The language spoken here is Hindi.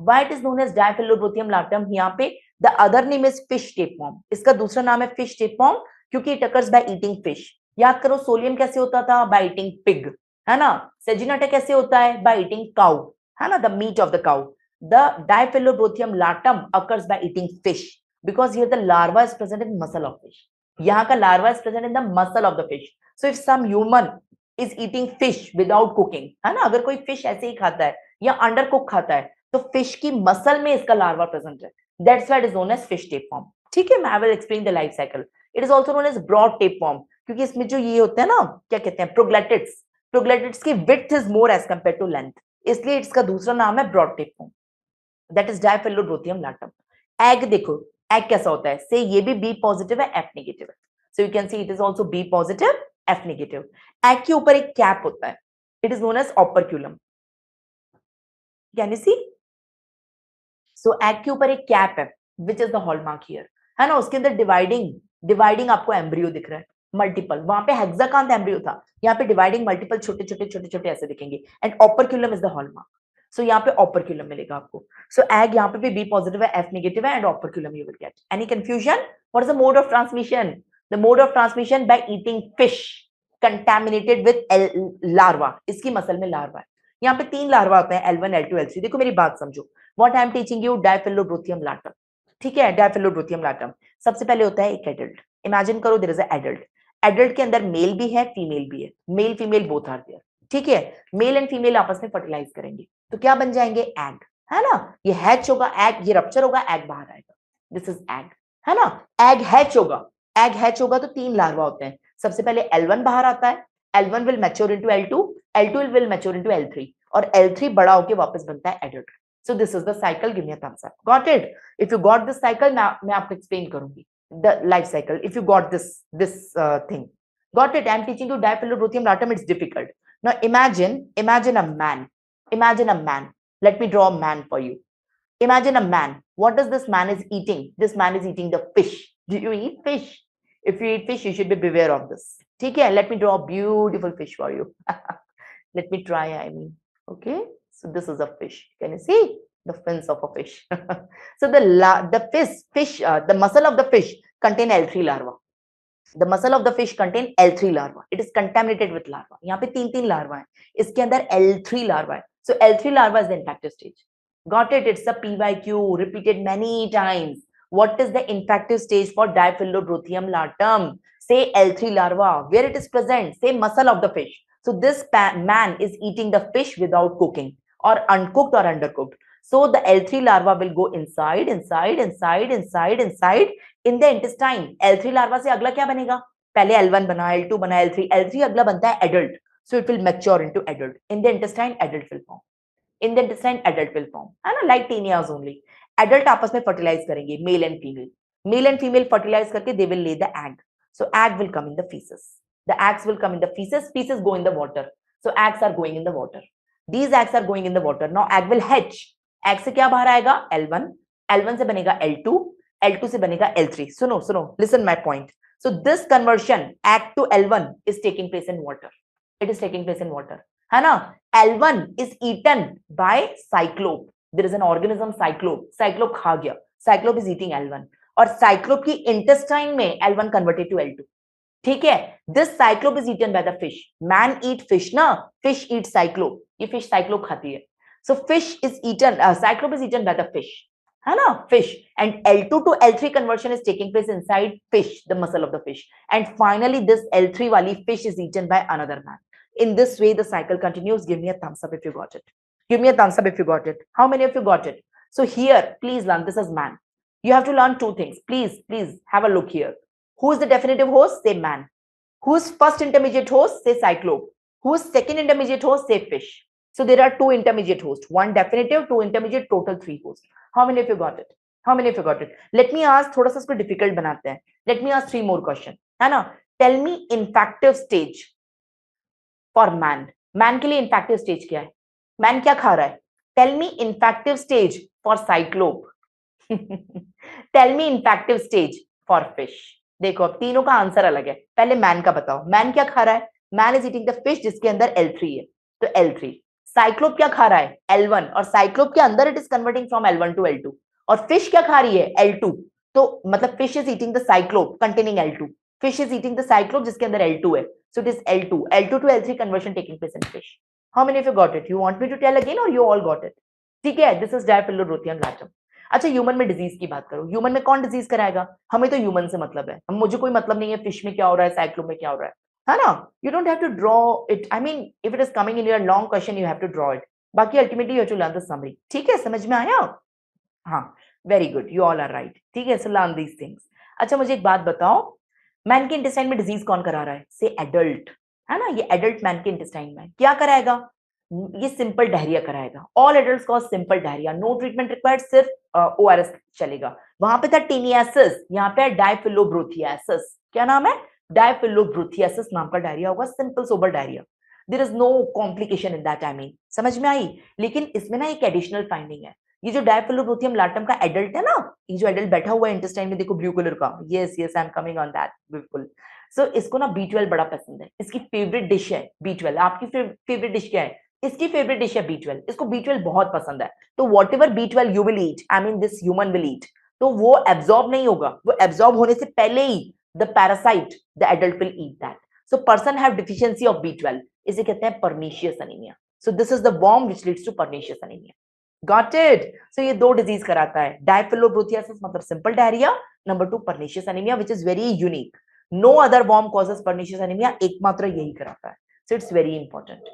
Why it is known as diphyllobothrium latum? यहाँ पे the other name is fish tapeworm, इसका दूसरा नाम है फिश टेपवर्म क्योंकि it occurs by eating fish. याद करो सोलियम कैसे होता था? बाय ईटिंग पिग, है ना। सेजिनाटा कैसे होता है? बाय ईटिंग काउ, है ना, the meat of the cow. The diphyllobothrium latum occurs by eating fish because here the larva is present in muscle of fish. यहाँ का larva is present in the muscle of the fish. So if some human is eating fish without cooking, है ना, अगर कोई फिश ऐसे ही खाता है या अंडर कुक खाता है तो फिश की मसल में इसका लार्वा प्रेजेंट है, that's why it is known as fish tapeworm. ठीक है, I will explain the life cycle. It is also known as broad tapeworm क्योंकि इसमें जो ये होते हैं ना, क्या कहते हैं, प्रोग्लैटिड्स, प्रोग्लैटिड्स की width is more as compare to length, इसलिए इसका दूसरा नाम है broad tapeworm, that is diphyllobothrium latum. Egg देखो, एग कैसा होता है? से ये भी बी पॉजिटिव है, एफ नेगेटिव है, so you can see it is also B positive, F negative. Egg के ऊपर एक कैप होता है, it is known as operculum, can you see? So egg के ऊपर एक कैप है which is the hallmark here, है ना। उसके अंदर डिवाइडिंग आपको एम्ब्रियो दिख रहा है, मल्टीपल। वहां पे हेक्साकांथ एम्ब्रियो था, यहाँ पे डिवाइडिंग मल्टीपल छोटे छोटे छोटे छोटे ऐसे दिखेंगे, and operculum is the hallmark. So यहाँ पे ऑपरक्यूलम मिलेगा आपको। सो एग यहाँ पे भी बी पॉजिटिव है, एफ नेगेटिव है, and operculum you will get. Any confusion? What is the mode of transmission? The mode of transmission by eating fish contaminated with larva, इसकी मसल में लार्वा है। यहाँ पे 3 लार्वा होते हैं, L1 L2 L3। देखो मेरी बात समझो, what I am teaching you, diphyllobothrium latum. ठीक है, डायफिलोब्रोथियम लाटम सबसे पहले होता है एक एडल्ट। इमेजिन करो there is a adult, adult के अंदर मेल भी है, फीमेल भी है, male female both are there. ठीक है, मेल एंड फीमेल आपस में फर्टिलाइज करेंगे तो क्या बन जाएंगे? एग, है ना। ये हैच होगा, एग, ये रप्चर होगा, एग बाहर आएगा, दिस इज एग, है ना। एग हैच होगा, एग हैच होगा तो 3 लार्वा होते हैं। सबसे पहले L1 बाहर आता है, L1 will mature into L2, L2 will mature into L3, और L3 बड़ा होके वापस बनता है adult. So this is the cycle. Give me a thumbs up. Got it? If you got this cycle, मैं आपको explain करूंगी the life cycle. If you got this thing, got it? I am teaching you Diphyllobrothium latum. It's difficult. Now imagine a man. Imagine a man. Let me draw a man for you. Imagine a man. What does this man is eating? This man is eating the fish. Do you eat fish? If you eat fish, you should be beware of this. ठीक है? Let me draw a beautiful fish for you. Let me try. I mean, okay. So this is a fish. Can you see the fins of a fish? So the muscle of the fish contain L3 larva. The muscle of the fish contain L3 larva. It is contaminated with larva. यहाँ पे 3 larva है, इसके अंदर L3 larva है. So L3 larva is the infective stage. Got it? It's a PYQ repeated many times. What is the infective stage for Diphyllobrothium latum? Say L3 larva. Where it is present? Say muscle of the fish. So this man is eating the fish without cooking, or uncooked or undercooked. So the L3 larva will go inside in the intestine. L3 larva से अगला क्या बनेगा? पहले L1 बना, L2 बना, L3 अगला बनता है adult. So it will mature into adult. In the intestine, adult will form. In the intestine, adult will form. है ना, like 10 years only. Adult आपस में fertilize करेंगे, male and female. Male and female fertilize करके they will lay the egg. So egg will come in the feces. The eggs will come in the feces. Feces go in the water. So eggs are going in the water. These eggs are going in the water. Now egg will hatch. Egg से क्या बाहर आएगा? L1. L1 से बनेगा L2. L2 से बनेगा L3. सुनो, listen my point. So this conversion, egg to L1, is taking place in water. It is taking place in water. है ना? L1 is eaten by cyclope. There is an organism cyclope. Cyclope खा गया. Cyclope is eating L1. और cyclope की intestine में L1 converted to L2. ठीक है, this cyclop is eaten by the fish. Man eat fish ना, फिश ईट साइक्लोप, ये फिश साइक्लोप खाती है. So fish is eaten, cyclop is eaten by the fish, है ना, fish. And L2 to L3 conversion is taking place inside fish, the muscle of the fish, and finally this L3 वाली fish is eaten by another man. In this way the cycle continues. Give me a thumbs up if you got it. Give me a thumbs up if you got it. How many of you got it? So here, please learn, this is man. You have to learn 2 things. Please have a look here. Who is the definitive host? Say man. Who's first intermediate host? Say cyclope. Who's second intermediate host? Say fish. So there are 2 intermediate hosts, 1 definitive, 2 intermediate, total 3 hosts. How many of you got it? How many of you got it? Let me ask, थोड़ा सा इसको difficult बनाते हैं. Let me ask 3 more questions. है ना? Tell me infective stage for man. Man के लिए infective stage क्या है? Man क्या खा रहा है? Tell me infective stage for cyclope. Tell me infective stage for fish. देखो अब तीनों का आंसर अलग है. पहले मैन का बताओ, मैन क्या खा रहा है? Man is eating the fish जिसके अंदर L3 है, तो L3. साइक्लोप क्या खा रहा है? L1, और साइक्लोप के अंदर it is converting from L1 to L2, और फिश क्या खा रही है? L2। तो मतलब fish is eating the cyclops containing L2, fish is eating the cyclops जिसके अंदर L2 है, so it is L2 to L3 conversion taking place in fish. How many of you got it? You want me to tell again और यू ऑल गॉट इट? ठीक है, दिस इज डायफिलोरोथियम लैटम। अच्छा, ह्यूमन में डिजीज की बात करो, ह्यूमन में कौन डिजीज कराएगा? हमें तो ह्यूमन से मतलब है, मुझे कोई मतलब नहीं है फिश में क्या हो रहा है, साइक्लोप में क्या हो रहा है ना? You don't have to draw it, I mean if it is coming in your long question you have to draw it, बाकी ultimately you have to learn the summary. ठीक है, समझ में आया? हाँ, very good, you all are right. ठीक है, सो लर्न दीज थिंग्स। अच्छा, मुझे एक बात बताओ, मैन के इंटेस्टाइन में डिजीज कौन करा रहा है? से एडल्ट, है ना? ये एडल्ट मैन के इंटेस्टाइन में क्या कराएगा? ये सिंपल डायरिया कराएगा। All adults cause simple diarrhoea, no treatment required, सिर्फ ओआरएस चलेगा। वहां पे था टीनियासिस, यहाँ पे डायफिलोब्रोथियासिस। क्या नाम है? डायफिलोब्रोथियासिस नाम का डायरिया होगा, simple sober diarrhoea. There is no complication in that, I mean समझ में आई? लेकिन इसमें ना एक एडिशनल फाइंडिंग है, ये जो डायफिलोब्रोथियम लाटम का एडल्ट है ना, ये जो एडल्ट बैठा हुआ है इंटेस्टाइन में, देखो ब्लू कलर का, yes yes I am coming on that, बिल्कुल। सो इसको ना B12 बड़ा पसंद है, इसकी फेवरेट डिश है B12। आपकी फेवरेट डिश क्या है? इसकी फेवरेट डिश है B12, इसको B12 बहुत पसंद है। तो what ever B12 you will eat, I mean this human will eat, तो वो एब्जॉर्ब नहीं होगा, वो एब्जॉर्ब होने से पहले ही the parasite the adult will eat that. So person have deficiency of B12, इसे कहते हैं pernicious anaemia. So this is the worm which leads to pernicious anaemia. Got it? So ये दो डिजीज कराता है, डायफिलोब्रोथियासिस मतलब simple diarrhoea, number 2 pernicious anaemia which is very unique. No other worm causes pernicious anaemia, एकमात्र यही कराता है। So it's very important.